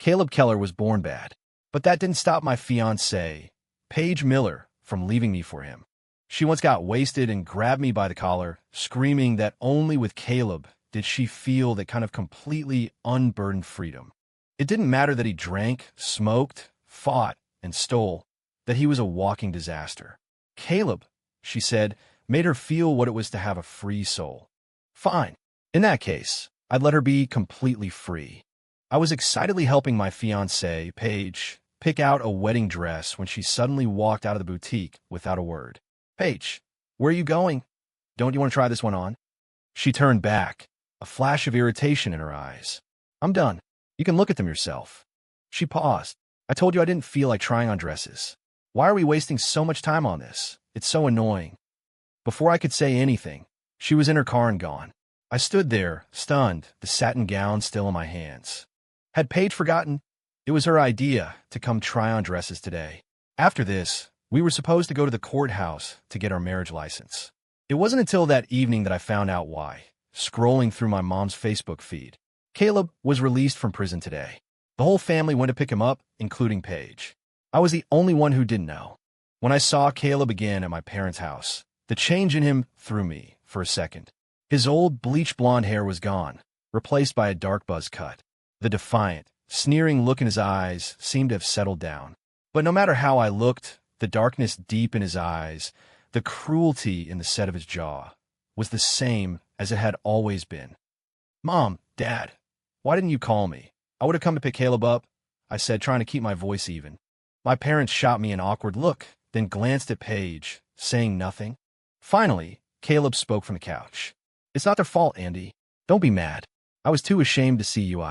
Caleb Keller was born bad, but that didn't stop my fiancée, Paige Miller, from leaving me for him. She once got wasted and grabbed me by the collar, screaming that only with Caleb did she feel that kind of completely unburdened freedom. It didn't matter that he drank, smoked, fought, and stole, that he was a walking disaster. Caleb, she said, made her feel what it was to have a free soul. Fine. In that case, I'd let her be completely free. I was excitedly helping my fiancée, Paige, pick out a wedding dress when she suddenly walked out of the boutique without a word. Paige, where are you going? Don't you want to try this one on? She turned back, a flash of irritation in her eyes. I'm done. You can look at them yourself. She paused. I told you I didn't feel like trying on dresses. Why are we wasting so much time on this? It's so annoying. Before I could say anything, she was in her car and gone. I stood there, stunned, the satin gown still in my hands. Had Paige forgotten? It was her idea to come try on dresses today. After this, we were supposed to go to the courthouse to get our marriage license. It wasn't until that evening that I found out why, scrolling through my mom's Facebook feed. Caleb was released from prison today. The whole family went to pick him up, including Paige. I was the only one who didn't know. When I saw Caleb again at my parents' house, the change in him threw me for a second. His old bleach blonde hair was gone, replaced by a dark buzz cut. The defiant, sneering look in his eyes seemed to have settled down. But no matter how I looked, the darkness deep in his eyes, the cruelty in the set of his jaw, was the same as it had always been. Mom, Dad, why didn't you call me? I would have come to pick Caleb up, I said, trying to keep my voice even. My parents shot me an awkward look, then glanced at Paige, saying nothing. Finally, Caleb spoke from the couch. It's not their fault, Andy. Don't be mad. I was too ashamed to see you.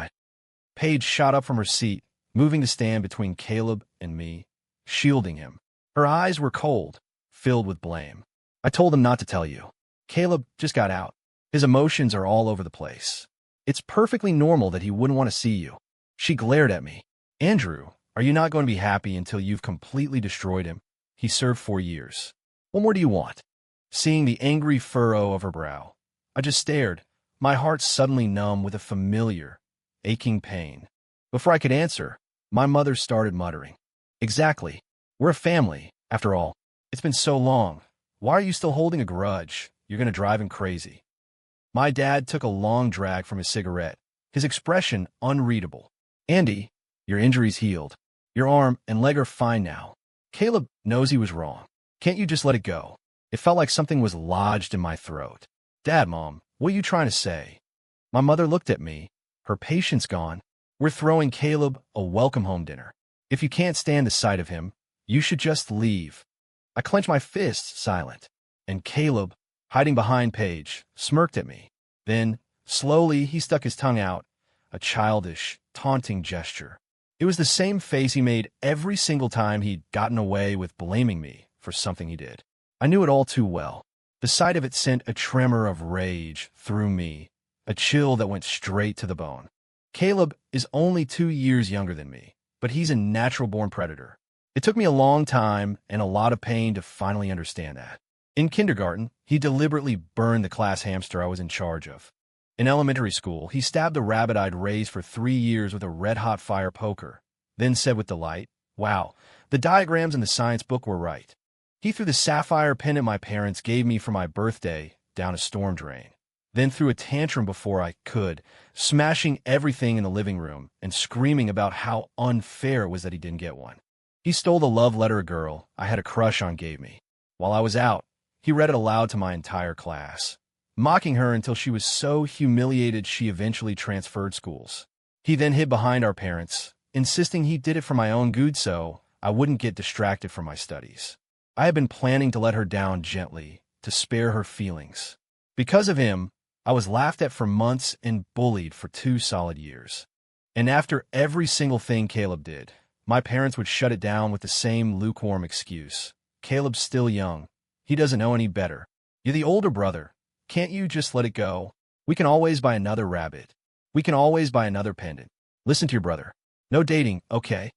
Paige shot up from her seat, moving to stand between Caleb and me, shielding him. Her eyes were cold, filled with blame. I told him not to tell you. Caleb just got out. His emotions are all over the place. It's perfectly normal that he wouldn't want to see you. She glared at me. Andrew, are you not going to be happy until you've completely destroyed him? He served 4 years. What more do you want? Seeing the angry furrow of her brow, I just stared, my heart suddenly numb with a familiar, aching pain. Before I could answer, my mother started muttering. Exactly. We're a family, after all. It's been so long. Why are you still holding a grudge? You're going to drive him crazy. My dad took a long drag from his cigarette, his expression unreadable. Andy, your injury's healed. Your arm and leg are fine now. Caleb knows he was wrong. Can't you just let it go? It felt like something was lodged in my throat. Dad, Mom, what are you trying to say? My mother looked at me, her patience gone. We're throwing Caleb a welcome home dinner. If you can't stand the sight of him, you should just leave. I clenched my fists, silent, and Caleb, hiding behind Paige, smirked at me. Then, slowly, he stuck his tongue out, a childish, taunting gesture. It was the same face he made every single time he'd gotten away with blaming me for something he did. I knew it all too well. The sight of it sent a tremor of rage through me, a chill that went straight to the bone. Caleb is only 2 years younger than me, but he's a natural-born predator. It took me a long time and a lot of pain to finally understand that. In kindergarten, he deliberately burned the class hamster I was in charge of. In elementary school, he stabbed the rabbit I'd raised for 3 years with a red-hot fire poker, then said with delight, "Wow, the diagrams in the science book were right." He threw the sapphire pendant my parents gave me for my birthday down a storm drain, then threw a tantrum before I could, smashing everything in the living room and screaming about how unfair it was that he didn't get one. He stole the love letter a girl I had a crush on gave me. While I was out, he read it aloud to my entire class, mocking her until she was so humiliated she eventually transferred schools. He then hid behind our parents, insisting he did it for my own good so I wouldn't get distracted from my studies. I had been planning to let her down gently, to spare her feelings. Because of him, I was laughed at for months and bullied for 2 solid years. And after every single thing Caleb did, my parents would shut it down with the same lukewarm excuse. Caleb's still young. He doesn't know any better. You're the older brother. Can't you just let it go? We can always buy another rabbit. We can always buy another pendant. Listen to your brother. No dating, okay?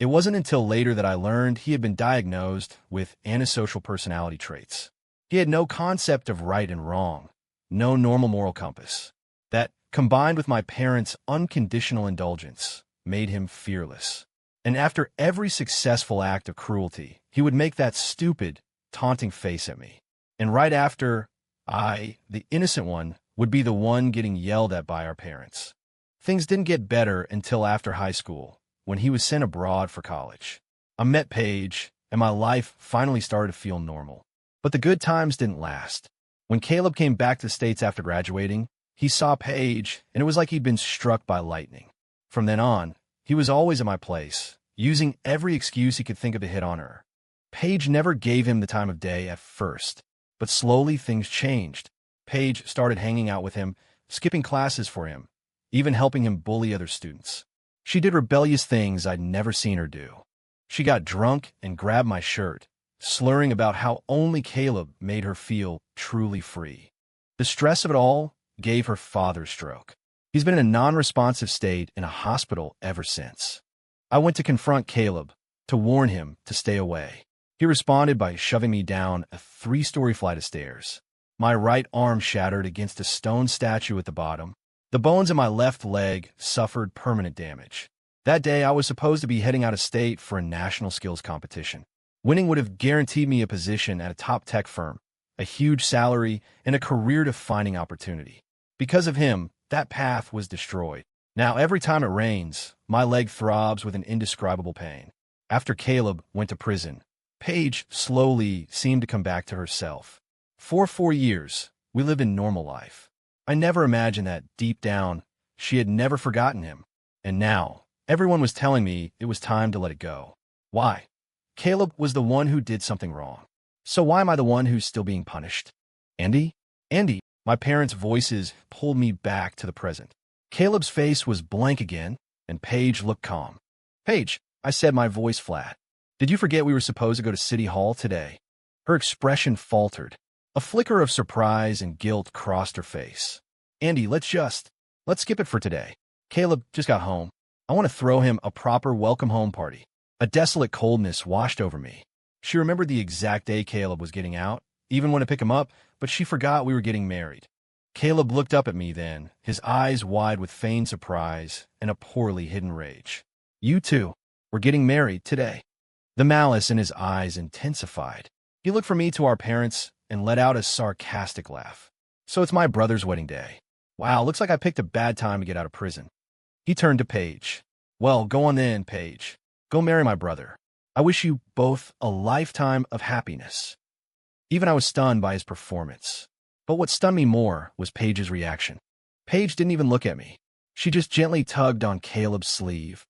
It wasn't until later that I learned he had been diagnosed with antisocial personality traits. He had no concept of right and wrong, no normal moral compass. That, combined with my parents' unconditional indulgence, made him fearless. And after every successful act of cruelty, he would make that stupid, taunting face at me. And right after, I, the innocent one, would be the one getting yelled at by our parents. Things didn't get better until after high school, when he was sent abroad for college. I met Paige, and my life finally started to feel normal. But the good times didn't last. When Caleb came back to the States after graduating, he saw Paige, and it was like he'd been struck by lightning. From then on, he was always at my place, using every excuse he could think of to hit on her. Paige never gave him the time of day at first, but slowly things changed. Paige started hanging out with him, skipping classes for him, even helping him bully other students. She did rebellious things I'd never seen her do. She got drunk and grabbed my shirt, slurring about how only Caleb made her feel truly free. The stress of it all gave her father stroke. He's been in a non-responsive state in a hospital ever since. I went to confront Caleb, to warn him to stay away. He responded by shoving me down a 3-story flight of stairs. My right arm shattered against a stone statue at the bottom. The bones in my left leg suffered permanent damage. That day, I was supposed to be heading out of state for a national skills competition. Winning would have guaranteed me a position at a top tech firm, a huge salary, and a career-defining opportunity. Because of him, that path was destroyed. Now, every time it rains, my leg throbs with an indescribable pain. After Caleb went to prison, Paige slowly seemed to come back to herself. For 4 years, we lived a normal life. I never imagined that, deep down, she had never forgotten him. And now, everyone was telling me it was time to let it go. Why? Caleb was the one who did something wrong. So why am I the one who's still being punished? Andy? Andy? My parents' voices pulled me back to the present. Caleb's face was blank again, and Paige looked calm. Paige, I said, my voice flat. Did you forget we were supposed to go to City Hall today? Her expression faltered. A flicker of surprise and guilt crossed her face. Andy, let's skip it for today. Caleb just got home. I want to throw him a proper welcome home party. A desolate coldness washed over me. She remembered the exact day Caleb was getting out, even when to pick him up, but she forgot we were getting married. Caleb looked up at me then, his eyes wide with feigned surprise and a poorly hidden rage. You too. We're getting married today. The malice in his eyes intensified. He looked from me to our parents and let out a sarcastic laugh. So it's my brother's wedding day. Wow, looks like I picked a bad time to get out of prison. He turned to Paige. Well, go on then, Paige. Go marry my brother. I wish you both a lifetime of happiness. Even I was stunned by his performance. But what stunned me more was Paige's reaction. Paige didn't even look at me. She just gently tugged on Caleb's sleeve.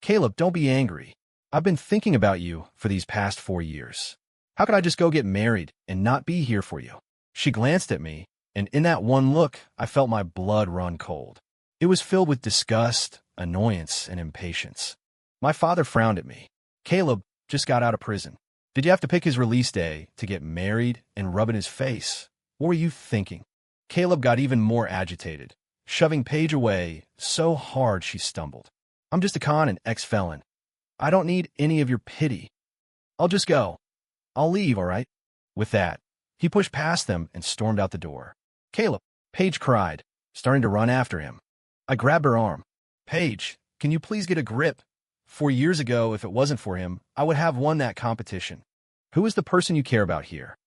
Caleb, don't be angry. I've been thinking about you for these past 4 years. How could I just go get married and not be here for you? She glanced at me, and in that one look, I felt my blood run cold. It was filled with disgust, annoyance, and impatience. My father frowned at me. Caleb just got out of prison. Did you have to pick his release day to get married and rub in his face? What were you thinking? Caleb got even more agitated, shoving Paige away so hard she stumbled. I'm just a con and ex-felon. I don't need any of your pity. I'll just go. I'll leave, all right? With that, he pushed past them and stormed out the door. Caleb, Paige cried, starting to run after him. I grabbed her arm. Paige, can you please get a grip? 4 years ago, if it wasn't for him, I would have won that competition. Who is the person you care about here?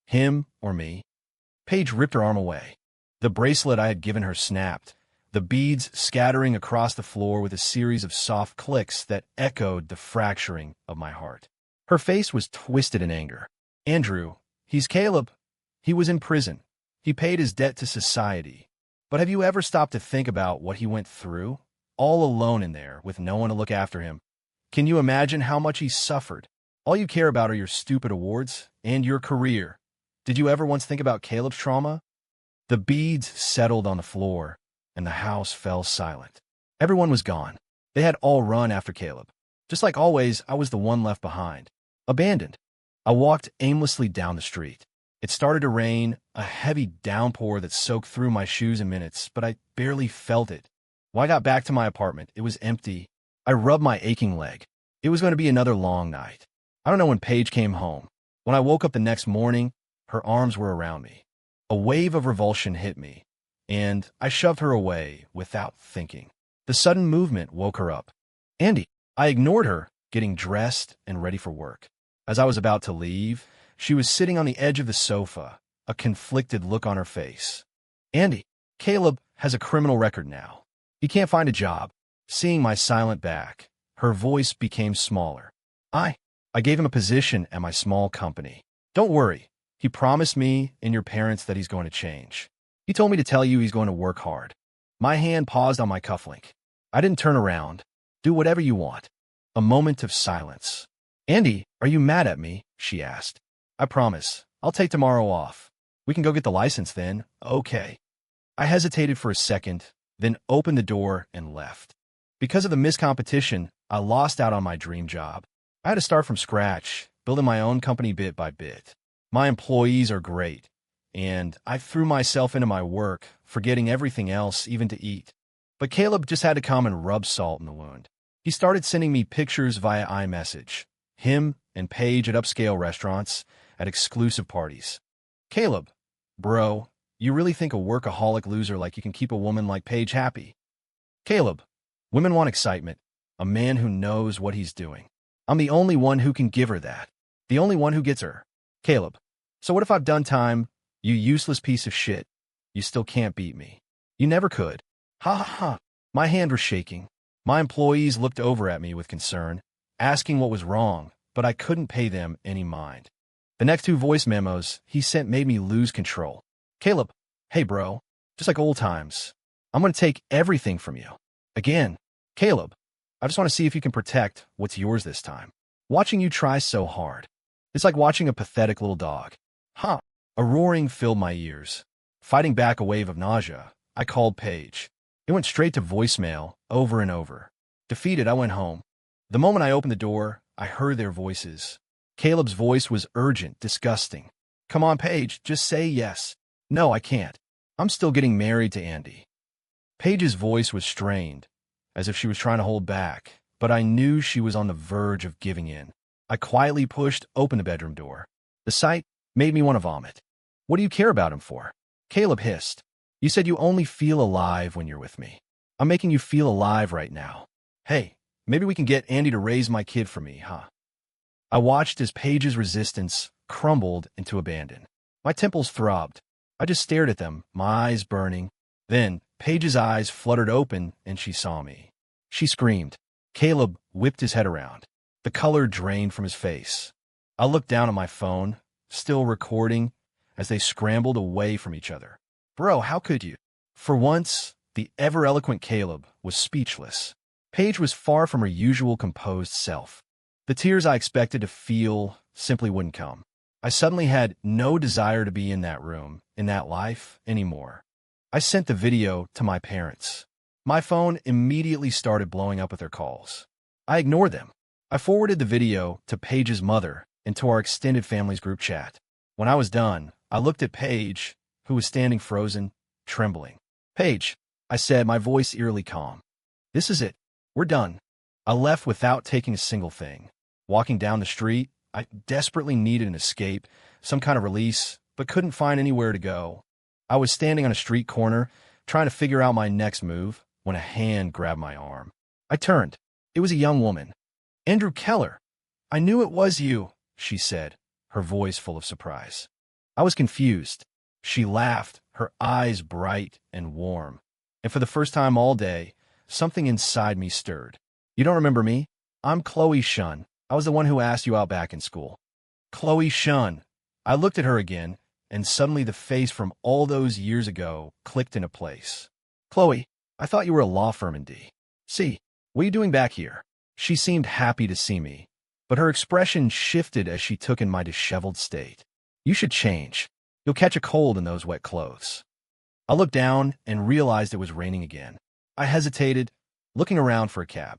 Him or me? Paige ripped her arm away. The bracelet I had given her snapped, the beads scattering across the floor with a series of soft clicks that echoed the fracturing of my heart. Her face was twisted in anger. Andrew, he's Caleb. He was in prison. He paid his debt to society. But have you ever stopped to think about what he went through? All alone in there, with no one to look after him. Can you imagine how much he suffered? All you care about are your stupid awards and your career. Did you ever once think about Caleb's trauma? The beads settled on the floor, and the house fell silent. Everyone was gone. They had all run after Caleb. Just like always, I was the one left behind. Abandoned. I walked aimlessly down the street. It started to rain, a heavy downpour that soaked through my shoes in minutes, but I barely felt it. When I got back to my apartment, it was empty. I rubbed my aching leg. It was going to be another long night. I don't know when Paige came home. When I woke up the next morning, her arms were around me. A wave of revulsion hit me, and I shoved her away without thinking. The sudden movement woke her up. Andy. I ignored her, getting dressed and ready for work. As I was about to leave, she was sitting on the edge of the sofa, a conflicted look on her face. Andy, Caleb has a criminal record now. He can't find a job. Seeing my silent back, her voice became smaller. I gave him a position at my small company. Don't worry. He promised me and your parents that he's going to change. He told me to tell you he's going to work hard. My hand paused on my cufflink. I didn't turn around. Do whatever you want. A moment of silence. Andy, are you mad at me? She asked. I promise. I'll take tomorrow off. We can go get the license then. Okay. I hesitated for a second, then opened the door and left. Because of the missed competition, I lost out on my dream job. I had to start from scratch, building my own company bit by bit. My employees are great, and I threw myself into my work, forgetting everything else, even to eat. But Caleb just had to come and rub salt in the wound. He started sending me pictures via iMessage, him and Paige at upscale restaurants, at exclusive parties. Caleb, bro, you really think a workaholic loser like you can keep a woman like Paige happy? Caleb, women want excitement, a man who knows what he's doing. I'm the only one who can give her that. The only one who gets her. Caleb, so what if I've done time? You useless piece of shit. You still can't beat me. You never could. Ha ha ha. My hand was shaking. My employees looked over at me with concern, asking what was wrong, but I couldn't pay them any mind. The next two voice memos he sent made me lose control. Caleb, hey bro, just like old times. I'm going to take everything from you. Again. Caleb, I just want to see if you can protect what's yours this time. Watching you try so hard. It's like watching a pathetic little dog. Huh. A roaring filled my ears. Fighting back a wave of nausea, I called Paige. It went straight to voicemail, over and over. Defeated, I went home. The moment I opened the door, I heard their voices. Caleb's voice was urgent, disgusting. Come on, Paige, just say yes. No, I can't. I'm still getting married to Andy. Paige's voice was strained, as if she was trying to hold back, but I knew she was on the verge of giving in. I quietly pushed open the bedroom door. The sight made me want to vomit. What do you care about him for? Caleb hissed. You said you only feel alive when you're with me. I'm making you feel alive right now. Hey, maybe we can get Andy to raise my kid for me, huh? I watched as Paige's resistance crumbled into abandon. My temples throbbed. I just stared at them, my eyes burning. Then, Paige's eyes fluttered open and she saw me. She screamed. Caleb whipped his head around. The color drained from his face. I looked down at my phone, still recording, as they scrambled away from each other. Bro, how could you? For once, the ever-eloquent Caleb was speechless. Paige was far from her usual composed self. The tears I expected to feel simply wouldn't come. I suddenly had no desire to be in that room, in that life, anymore. I sent the video to my parents. My phone immediately started blowing up with their calls. I ignored them. I forwarded the video to Paige's mother and to our extended family's group chat. When I was done, I looked at Paige, who was standing frozen, trembling. Paige, I said, my voice eerily calm. This is it. We're done. I left without taking a single thing. Walking down the street, I desperately needed an escape, some kind of release, but couldn't find anywhere to go. I was standing on a street corner, trying to figure out my next move, when a hand grabbed my arm. I turned. It was a young woman. Andrew Keller. I knew it was you, she said, her voice full of surprise. I was confused. She laughed, her eyes bright and warm. And for the first time all day, something inside me stirred. You don't remember me? I'm Chloe Shun. I was the one who asked you out back in school. Chloe Shun. I looked at her again, and suddenly the face from all those years ago clicked into place. Chloe, I thought you were a law firm in D.C. What are you doing back here? She seemed happy to see me, but her expression shifted as she took in my disheveled state. You should change. You'll catch a cold in those wet clothes. I looked down and realized it was raining again. I hesitated, looking around for a cab.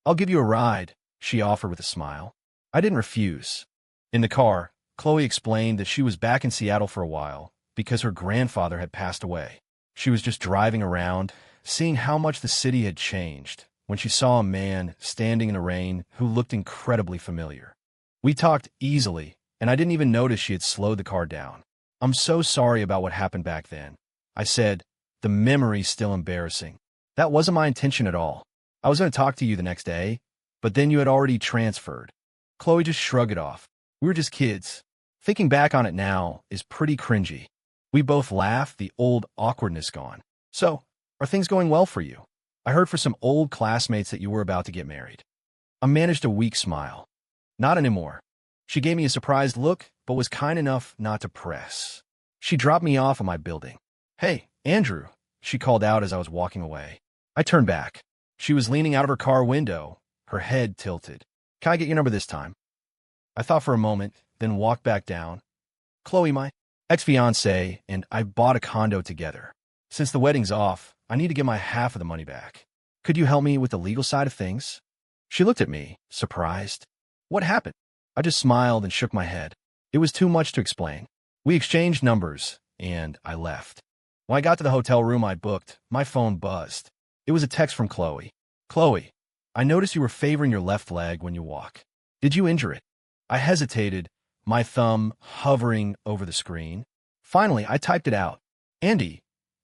I'll give you a ride, she offered with a smile. I didn't refuse. In the car, Chloe explained that she was back in Seattle for a while because her grandfather had passed away. She was just driving around, seeing how much the city had changed, when she saw a man standing in the rain who looked incredibly familiar. We talked easily, and I didn't even notice she had slowed the car down. I'm so sorry about what happened back then. I said, the memory's still embarrassing. That wasn't my intention at all. I was going to talk to you the next day, but then you had already transferred. Chloe just shrugged it off. We were just kids. Thinking back on it now is pretty cringy. We both laughed, the old awkwardness gone. So, are things going well for you? I heard from some old classmates that you were about to get married. I managed a weak smile. Not anymore. She gave me a surprised look, but was kind enough not to press. She dropped me off at my building. Hey, Andrew, she called out as I was walking away. I turned back. She was leaning out of her car window, her head tilted. Can I get your number this time? I thought for a moment, then walked back down. Chloe, my ex-fiancée, and I bought a condo together. Since the wedding's off, I need to get my half of the money back. Could you help me with the legal side of things? She looked at me, surprised. What happened? I just smiled and shook my head. It was too much to explain. We exchanged numbers, and I left. When I got to the hotel room I'd booked, my phone buzzed. It was a text from Chloe. Chloe, I noticed you were favoring your left leg when you walk. Did you injure it? I hesitated, my thumb hovering over the screen. Finally, I typed it out. Andy.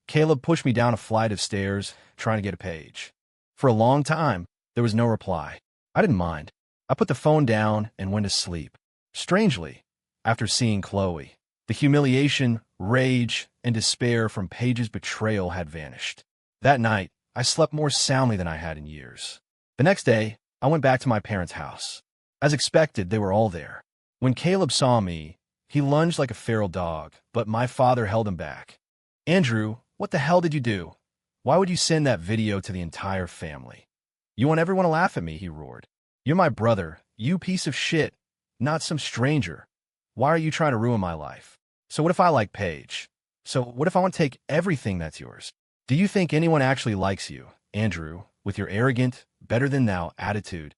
Caleb pushed me down a flight of stairs, trying to get a page. For a long time, there was no reply. I didn't mind. I put the phone down and went to sleep. Strangely, after seeing Chloe, the humiliation, rage, and despair from Paige's betrayal had vanished. That night, I slept more soundly than I had in years. The next day, I went back to my parents' house. As expected, they were all there. When Caleb saw me, he lunged like a feral dog, but my father held him back. Andrew, what the hell did you do? Why would you send that video to the entire family? You want everyone to laugh at me, he roared. You're my brother, you piece of shit, not some stranger. Why are you trying to ruin my life? So what if I like Paige? So what if I want to take everything that's yours? Do you think anyone actually likes you, Andrew, with your arrogant, better-than-thou attitude?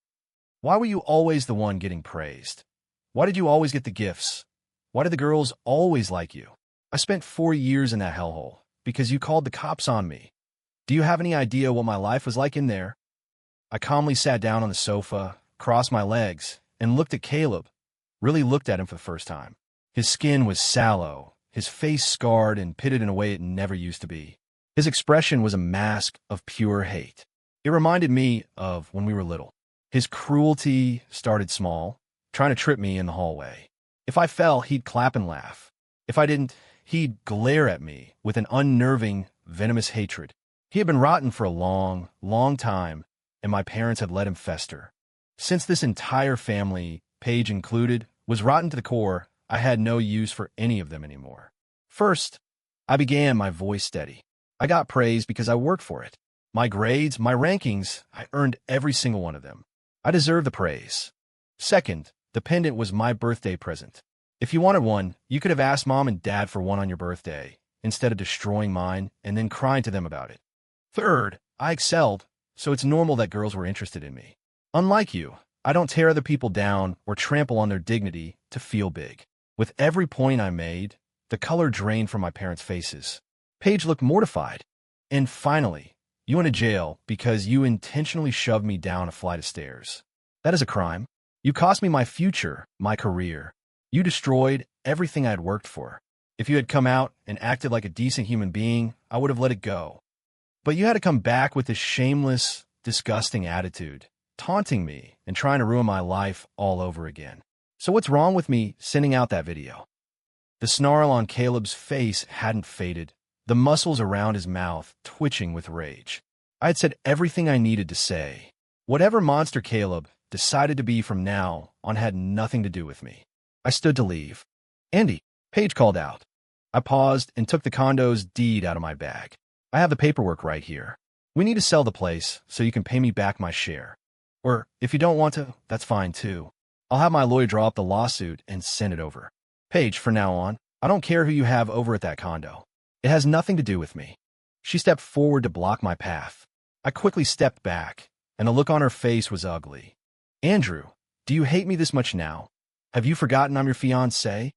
Why were you always the one getting praised? Why did you always get the gifts? Why did the girls always like you? I spent 4 years in that hellhole because you called the cops on me. Do you have any idea what my life was like in there? I calmly sat down on the sofa, crossed my legs, and looked at Caleb. Really looked at him for the first time. His skin was sallow, his face scarred and pitted in a way it never used to be. His expression was a mask of pure hate. It reminded me of when we were little. His cruelty started small, trying to trip me in the hallway. If I fell, he'd clap and laugh. If I didn't, he'd glare at me with an unnerving, venomous hatred. He had been rotten for a long, long time, and my parents had let him fester. Since this entire family, Paige included, was rotten to the core, I had no use for any of them anymore. First, I began my voice steady. I got praise because I worked for it. My grades, my rankings, I earned every single one of them. I deserve the praise. Second, the pendant was my birthday present. If you wanted one, you could have asked Mom and Dad for one on your birthday, instead of destroying mine and then crying to them about it. Third, I excelled, so it's normal that girls were interested in me. Unlike you, I don't tear other people down or trample on their dignity to feel big. With every point I made, the color drained from my parents' faces. Paige looked mortified. And finally, you went to jail because you intentionally shoved me down a flight of stairs. That is a crime. You cost me my future, my career. You destroyed everything I had worked for. If you had come out and acted like a decent human being, I would have let it go. But you had to come back with this shameless, disgusting attitude, taunting me and trying to ruin my life all over again. So what's wrong with me sending out that video? The snarl on Caleb's face hadn't faded, the muscles around his mouth twitching with rage. I had said everything I needed to say. Whatever monster Caleb decided to be from now on had nothing to do with me. I stood to leave. Andy, Paige called out. I paused and took the condo's deed out of my bag. I have the paperwork right here. We need to sell the place so you can pay me back my share. Or if you don't want to, that's fine too. I'll have my lawyer draw up the lawsuit and send it over. Paige, from now on, I don't care who you have over at that condo. It has nothing to do with me. She stepped forward to block my path. I quickly stepped back, and the look on her face was ugly. Andrew, do you hate me this much now? Have you forgotten I'm your fiancé?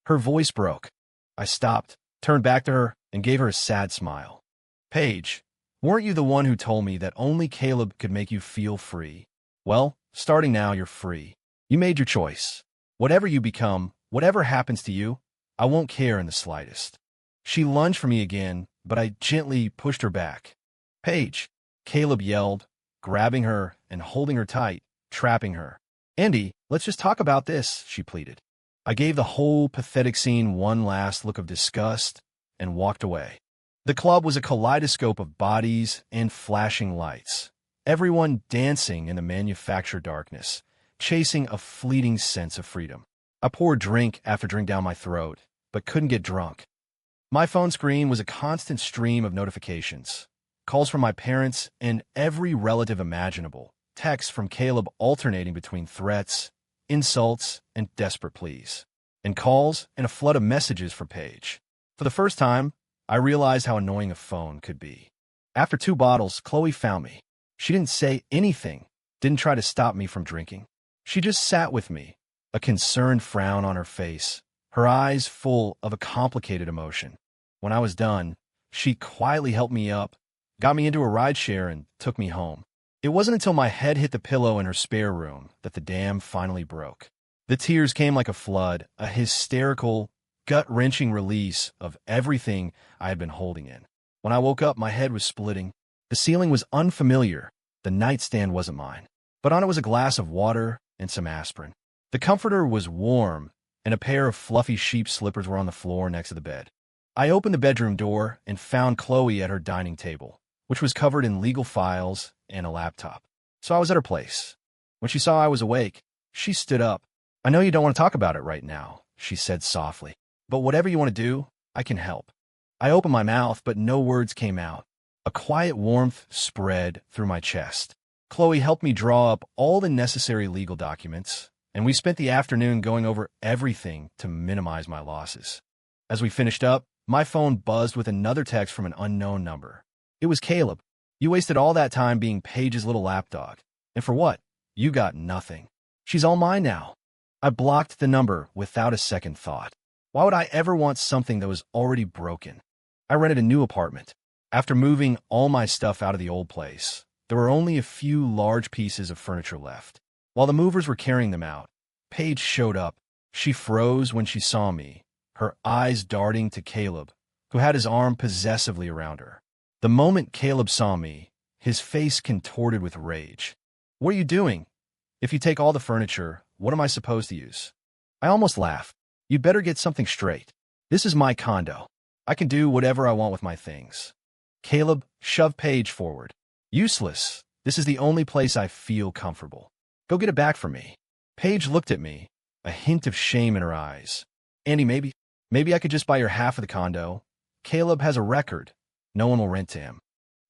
Her voice broke. I stopped, turned back to her, and gave her a sad smile. Paige, weren't you the one who told me that only Caleb could make you feel free? Well, starting now, you're free. You made your choice. Whatever you become, whatever happens to you, I won't care in the slightest. She lunged for me again, but I gently pushed her back. Paige, Caleb yelled, grabbing her and holding her tight, trapping her. "Andy, let's just talk about this," she pleaded. I gave the whole pathetic scene one last look of disgust and walked away. The club was a kaleidoscope of bodies and flashing lights, everyone dancing in the manufactured darkness, chasing a fleeting sense of freedom. I poured drink after drink down my throat, but couldn't get drunk. My phone screen was a constant stream of notifications, calls from my parents and every relative imaginable, texts from Caleb alternating between threats, insults, and desperate pleas, and calls and a flood of messages from Paige. For the first time, I realized how annoying a phone could be. After 2 bottles, Chloe found me. She didn't say anything, didn't try to stop me from drinking. She just sat with me, a concerned frown on her face, her eyes full of a complicated emotion. When I was done, she quietly helped me up, got me into a rideshare, and took me home. It wasn't until my head hit the pillow in her spare room that the dam finally broke. The tears came like a flood, a hysterical, gut-wrenching release of everything I had been holding in. When I woke up, my head was splitting. The ceiling was unfamiliar. The nightstand wasn't mine, but on it was a glass of water and some aspirin. The comforter was warm, and a pair of fluffy sheep slippers were on the floor next to the bed. I opened the bedroom door and found Chloe at her dining table, which was covered in legal files and a laptop. So I was at her place. When she saw I was awake, she stood up. "I know you don't want to talk about it right now," she said softly, "but whatever you want to do, I can help." I opened my mouth, but no words came out. A quiet warmth spread through my chest. Chloe helped me draw up all the necessary legal documents, and we spent the afternoon going over everything to minimize my losses. As we finished up, my phone buzzed with another text from an unknown number. It was Caleb. "You wasted all that time being Paige's little lapdog. And for what? You got nothing. She's all mine now." I blocked the number without a second thought. Why would I ever want something that was already broken? I rented a new apartment. After moving all my stuff out of the old place, there were only a few large pieces of furniture left. While the movers were carrying them out, Paige showed up. She froze when she saw me, her eyes darting to Caleb, who had his arm possessively around her. The moment Caleb saw me, his face contorted with rage. "What are you doing? If you take all the furniture, what am I supposed to use?" I almost laughed. "You'd better get something straight. This is my condo. I can do whatever I want with my things." Caleb shoved Paige forward. "Useless. This is the only place I feel comfortable. Go get it back for me." Paige looked at me, a hint of shame in her eyes. "Andy, maybe I could just buy your half of the condo. Caleb has a record. No one will rent to him."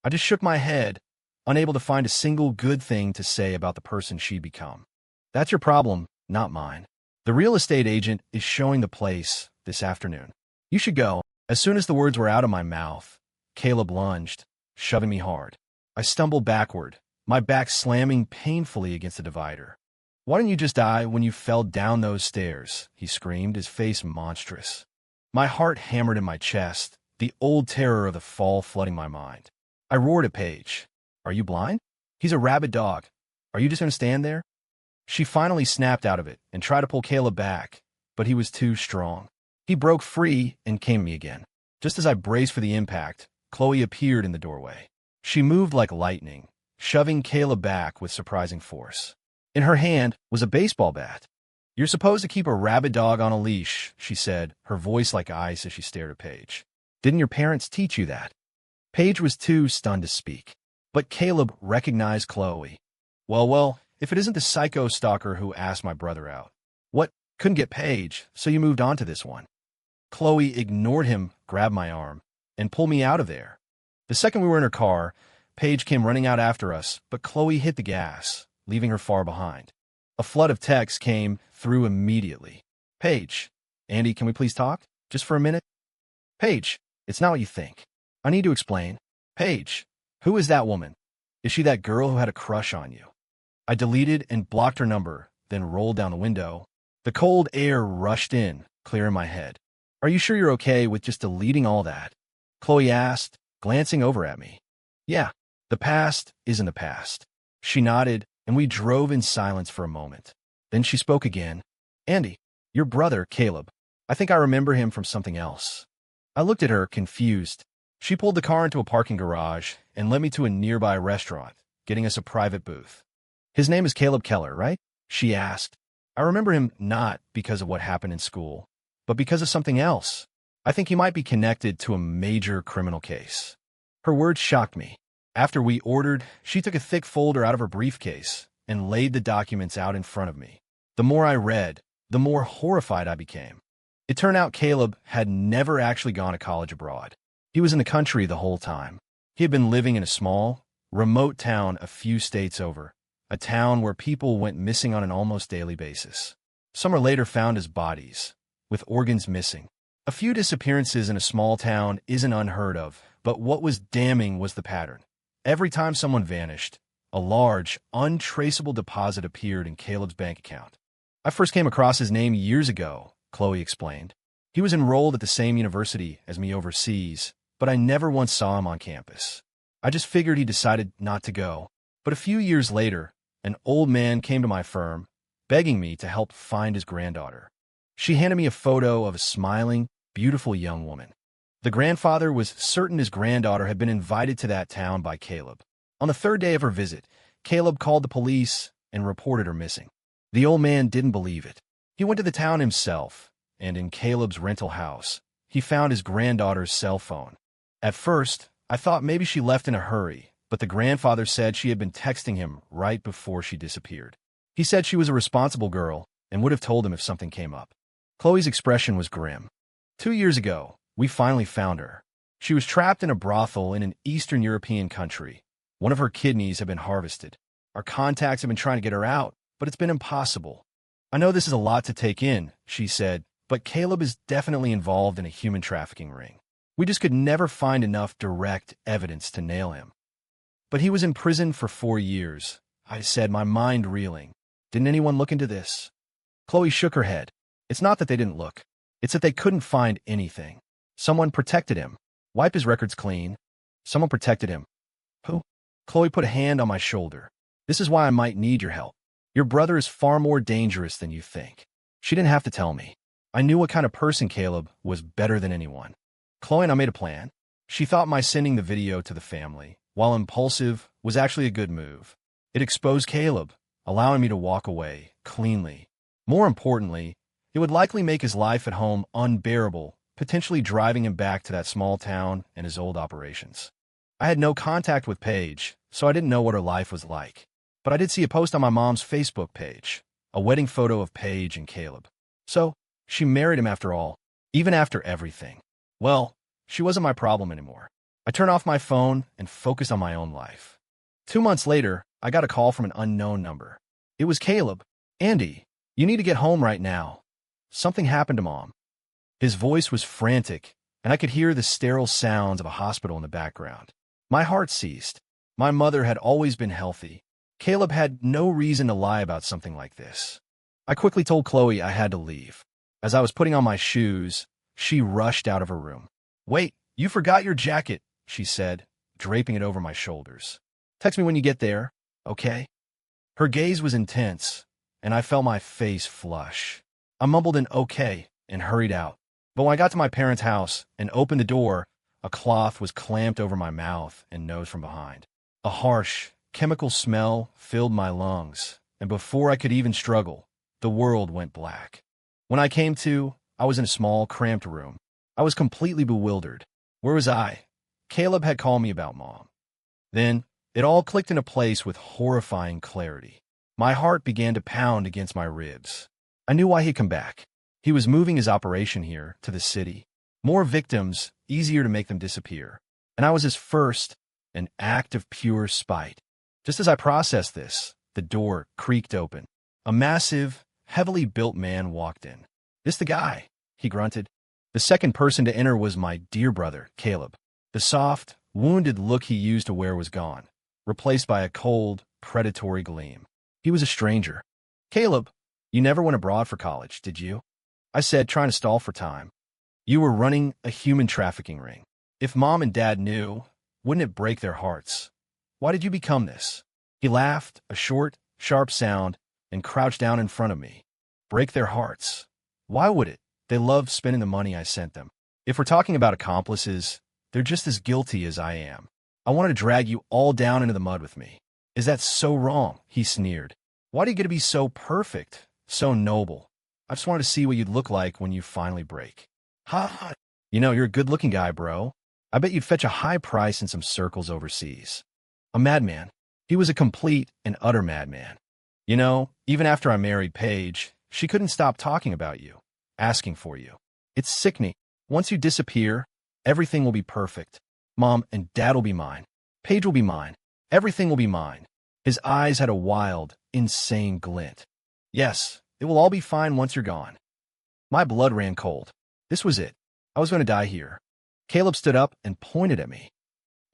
I just shook my head, unable to find a single good thing to say about the person she'd become. "That's your problem, not mine. The real estate agent is showing the place this afternoon. You should go." As soon as the words were out of my mouth, Caleb lunged, shoving me hard. I stumbled backward, my back slamming painfully against the divider. "Why didn't you just die when you fell down those stairs?" he screamed, his face monstrous. My heart hammered in my chest, the old terror of the fall flooding my mind. I roared at Paige. "Are you blind? He's a rabid dog. Are you just going to stand there?" She finally snapped out of it and tried to pull Caleb back, but he was too strong. He broke free and came at me again. Just as I braced for the impact, Chloe appeared in the doorway. She moved like lightning, shoving Caleb back with surprising force. In her hand was a baseball bat. "You're supposed to keep a rabid dog on a leash," she said, her voice like ice as she stared at Paige. "Didn't your parents teach you that?" Paige was too stunned to speak, but Caleb recognized Chloe. Well, if it isn't the psycho stalker who asked my brother out." "What? Couldn't get Paige, so you moved on to this one?" Chloe ignored him, grabbed my arm, and pulled me out of there. The second we were in her car, Paige came running out after us, but Chloe hit the gas, leaving her far behind. A flood of texts came through immediately. "Paige, Andy, can we please talk? Just for a minute?" "Paige, it's not what you think. I need to explain." "Paige, who is that woman? Is she that girl who had a crush on you?" I deleted and blocked her number, then rolled down the window. The cold air rushed in, clearing my head. "Are you sure you're okay with just deleting all that?" Chloe asked, glancing over at me. "Yeah, the past is in the past." She nodded, and we drove in silence for a moment. Then she spoke again. "Andy, your brother, Caleb. I think I remember him from something else." I looked at her, confused. She pulled the car into a parking garage and led me to a nearby restaurant, getting us a private booth. His name is Caleb Keller, right? She asked. I remember him not because of what happened in school, but because of something else. I think he might be connected to a major criminal case. Her words shocked me. After we ordered, she took a thick folder out of her briefcase and laid the documents out in front of me. The more I read, the more horrified I became. It turned out Caleb had never actually gone to college abroad. He was in the country the whole time. He had been living in a small, remote town a few states over, a town where people went missing on an almost daily basis. Some are later found as bodies, with organs missing. A few disappearances in a small town isn't unheard of, but what was damning was the pattern. Every time someone vanished, a large, untraceable deposit appeared in Caleb's bank account. I first came across his name years ago, Chloe explained. He was enrolled at the same university as me overseas, but I never once saw him on campus. I just figured he decided not to go. But a few years later, an old man came to my firm, begging me to help find his granddaughter. She handed me a photo of a smiling, beautiful young woman. The grandfather was certain his granddaughter had been invited to that town by Caleb. On the third day of her visit, Caleb called the police and reported her missing. The old man didn't believe it. He went to the town himself, and in Caleb's rental house, he found his granddaughter's cell phone. At first, I thought maybe she left in a hurry, but the grandfather said she had been texting him right before she disappeared. He said she was a responsible girl and would have told him if something came up. Chloe's expression was grim. 2 years ago, we finally found her. She was trapped in a brothel in an Eastern European country. One of her kidneys had been harvested. Our contacts have been trying to get her out, but it's been impossible. I know this is a lot to take in, she said, but Caleb is definitely involved in a human trafficking ring. We just could never find enough direct evidence to nail him. But he was in prison for 4 years, I said, my mind reeling. Didn't anyone look into this? Chloe shook her head. It's not that they didn't look. It's that they couldn't find anything. Someone protected him. Wipe his records clean. Someone protected him. Who? Chloe put a hand on my shoulder. This is why I might need your help. Your brother is far more dangerous than you think. She didn't have to tell me. I knew what kind of person Caleb was better than anyone. Chloe and I made a plan. She thought my sending the video to the family, while impulsive, was actually a good move. It exposed Caleb, allowing me to walk away cleanly. More importantly, it would likely make his life at home unbearable, potentially driving him back to that small town and his old operations. I had no contact with Paige, so I didn't know what her life was like. But I did see a post on my mom's Facebook page, a wedding photo of Paige and Caleb. So, she married him after all, even after everything. Well, she wasn't my problem anymore. I turned off my phone and focused on my own life. 2 months later, I got a call from an unknown number. It was Caleb. Andy, you need to get home right now. Something happened to Mom. His voice was frantic, and I could hear the sterile sounds of a hospital in the background. My heart ceased. My mother had always been healthy. Caleb had no reason to lie about something like this. I quickly told Chloe I had to leave. As I was putting on my shoes, she rushed out of her room. Wait, you forgot your jacket, she said, draping it over my shoulders. Text me when you get there, okay? Her gaze was intense, and I felt my face flush. I mumbled an okay and hurried out. But when I got to my parents' house and opened the door, a cloth was clamped over my mouth and nose from behind. A harsh, chemical smell filled my lungs, and before I could even struggle, the world went black. When I came to, I was in a small, cramped room. I was completely bewildered. Where was I? Caleb had called me about Mom. Then, it all clicked into place with horrifying clarity. My heart began to pound against my ribs. I knew why he'd come back. He was moving his operation here, to the city. More victims, easier to make them disappear. And I was his first, an act of pure spite. Just as I processed this, the door creaked open. A massive, heavily built man walked in. This the guy, he grunted. The second person to enter was my dear brother, Caleb. The soft, wounded look he used to wear was gone, replaced by a cold, predatory gleam. He was a stranger. Caleb, you never went abroad for college, did you? I said, trying to stall for time. You were running a human trafficking ring. If Mom and Dad knew, wouldn't it break their hearts? Why did you become this? He laughed, a short, sharp sound, and crouched down in front of me. Break their hearts. Why would it? They loved spending the money I sent them. If we're talking about accomplices, they're just as guilty as I am. I wanted to drag you all down into the mud with me. Is that so wrong? He sneered. Why do you get to be so perfect, so noble? I just wanted to see what you'd look like when you finally break. Ha ha. You know, you're a good-looking guy, bro. I bet you'd fetch a high price in some circles overseas. A madman. He was a complete and utter madman. You know, even after I married Paige, she couldn't stop talking about you, asking for you. It's sickening. Once you disappear, everything will be perfect. Mom and Dad will be mine. Paige will be mine. Everything will be mine. His eyes had a wild, insane glint. Yes, it will all be fine once you're gone. My blood ran cold. This was it. I was going to die here. Caleb stood up and pointed at me.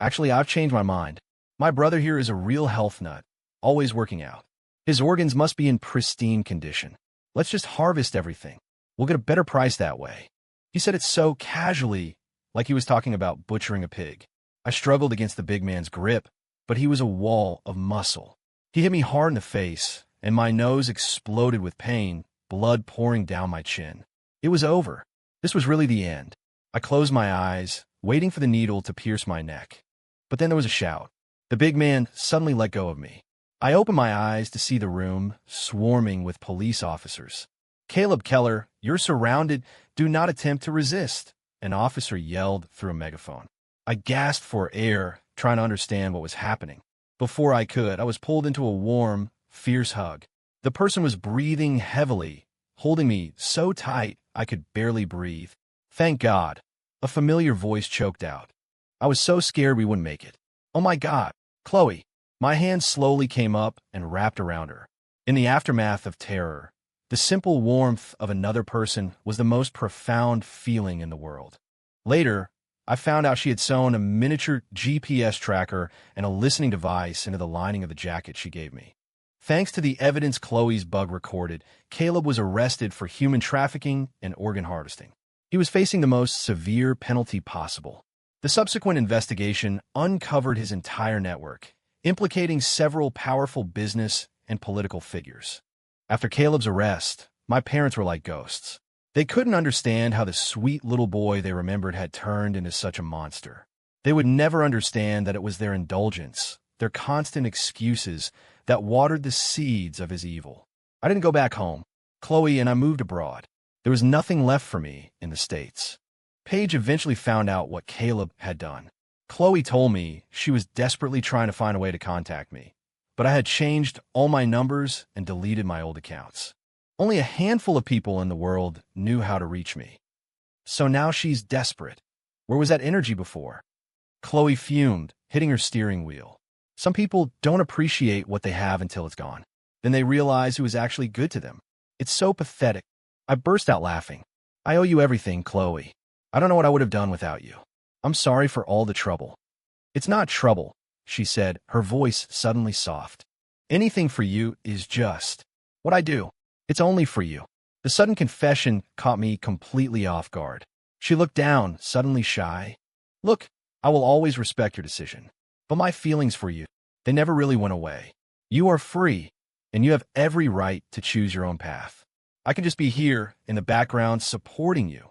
Actually, I've changed my mind. My brother here is a real health nut, always working out. His organs must be in pristine condition. Let's just harvest everything. We'll get a better price that way. He said it so casually, like he was talking about butchering a pig. I struggled against the big man's grip, but he was a wall of muscle. He hit me hard in the face, and my nose exploded with pain, blood pouring down my chin. It was over. This was really the end. I closed my eyes, waiting for the needle to pierce my neck. But then there was a shout. The big man suddenly let go of me. I opened my eyes to see the room swarming with police officers. Caleb Keller, you're surrounded. Do not attempt to resist, an officer yelled through a megaphone. I gasped for air, trying to understand what was happening. Before I could, I was pulled into a warm, fierce hug. The person was breathing heavily, holding me so tight I could barely breathe. Thank God. A familiar voice choked out. I was so scared we wouldn't make it. Oh my God, Chloe. My hand slowly came up and wrapped around her. In the aftermath of terror, the simple warmth of another person was the most profound feeling in the world. Later, I found out she had sewn a miniature GPS tracker and a listening device into the lining of the jacket she gave me. Thanks to the evidence Chloe's bug recorded, Caleb was arrested for human trafficking and organ harvesting. He was facing the most severe penalty possible. The subsequent investigation uncovered his entire network, implicating several powerful business and political figures. After Caleb's arrest, my parents were like ghosts. They couldn't understand how the sweet little boy they remembered had turned into such a monster. They would never understand that it was their indulgence, their constant excuses, that watered the seeds of his evil. I didn't go back home. Chloe and I moved abroad. There was nothing left for me in the States. Paige eventually found out what Caleb had done. Chloe told me she was desperately trying to find a way to contact me, but I had changed all my numbers and deleted my old accounts. Only a handful of people in the world knew how to reach me. So now she's desperate. Where was that energy before? Chloe fumed, hitting her steering wheel. Some people don't appreciate what they have until it's gone. Then they realize it was actually good to them. It's so pathetic. I burst out laughing. I owe you everything, Chloe. I don't know what I would have done without you. I'm sorry for all the trouble. It's not trouble, she said, her voice suddenly soft. Anything for you is just what I do. It's only for you. The sudden confession caught me completely off guard. She looked down, suddenly shy. Look, I will always respect your decision. But my feelings for you, they never really went away. You are free, and you have every right to choose your own path. I can just be here in the background supporting you.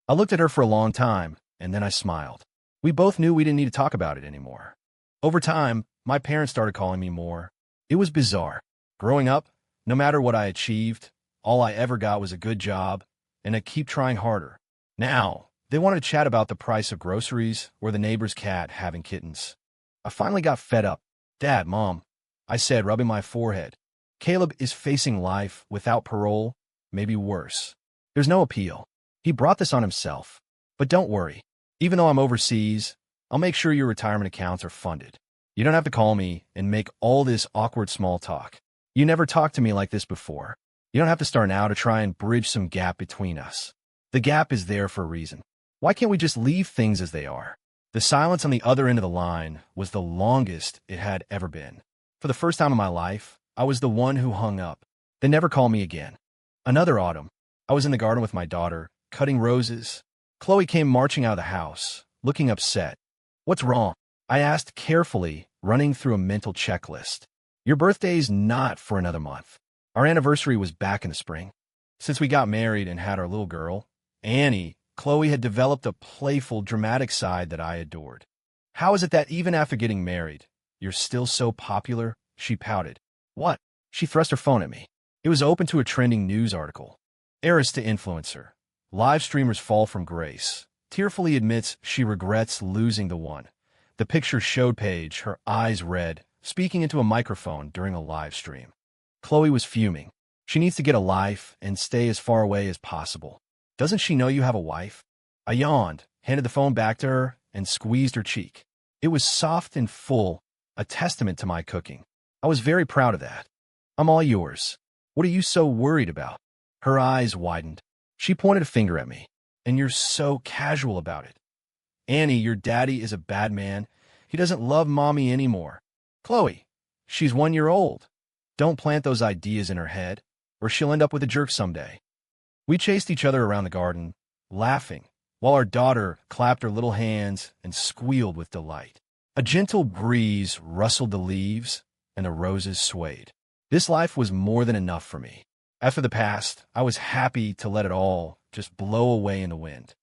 I looked at her for a long time, and then I smiled. We both knew we didn't need to talk about it anymore. Over time, my parents started calling me more. It was bizarre. Growing up, no matter what I achieved, all I ever got was a good job, and I keep trying harder. Now, they wanted to chat about the price of groceries or the neighbor's cat having kittens. I finally got fed up. Dad, Mom, I said, rubbing my forehead. Caleb is facing life without parole, maybe worse. There's no appeal. He brought this on himself. But don't worry. Even though I'm overseas, I'll make sure your retirement accounts are funded. You don't have to call me and make all this awkward small talk. You never talked to me like this before. You don't have to start now to try and bridge some gap between us. The gap is there for a reason. Why can't we just leave things as they are? The silence on the other end of the line was the longest it had ever been. For the first time in my life, I was the one who hung up. They never called me again. Another autumn, I was in the garden with my daughter, cutting roses. Chloe came marching out of the house, looking upset. What's wrong? I asked carefully, running through a mental checklist. Your birthday's not for another month. Our anniversary was back in the spring. Since we got married and had our little girl, Annie, Chloe had developed a playful, dramatic side that I adored. How is it that even after getting married, you're still so popular She pouted. What? She thrust her phone at me. It was open to a trending news article. Heiress to influencer. Live streamers fall from grace. Tearfully admits she regrets losing the one. The picture showed Paige, her eyes red, speaking into a microphone during a live stream. Chloe was fuming. She needs to get a life and stay as far away as possible. Doesn't she know you have a wife? I yawned, handed the phone back to her, and squeezed her cheek. It was soft and full, a testament to my cooking. I was very proud of that. I'm all yours. What are you so worried about? Her eyes widened. She pointed a finger at me. And you're so casual about it. Annie, your daddy is a bad man. He doesn't love mommy anymore. Chloe, she's 1 year old. Don't plant those ideas in her head, or she'll end up with a jerk someday. We chased each other around the garden, laughing, while our daughter clapped her little hands and squealed with delight. A gentle breeze rustled the leaves, and the roses swayed. This life was more than enough for me. After the past, I was happy to let it all just blow away in the wind.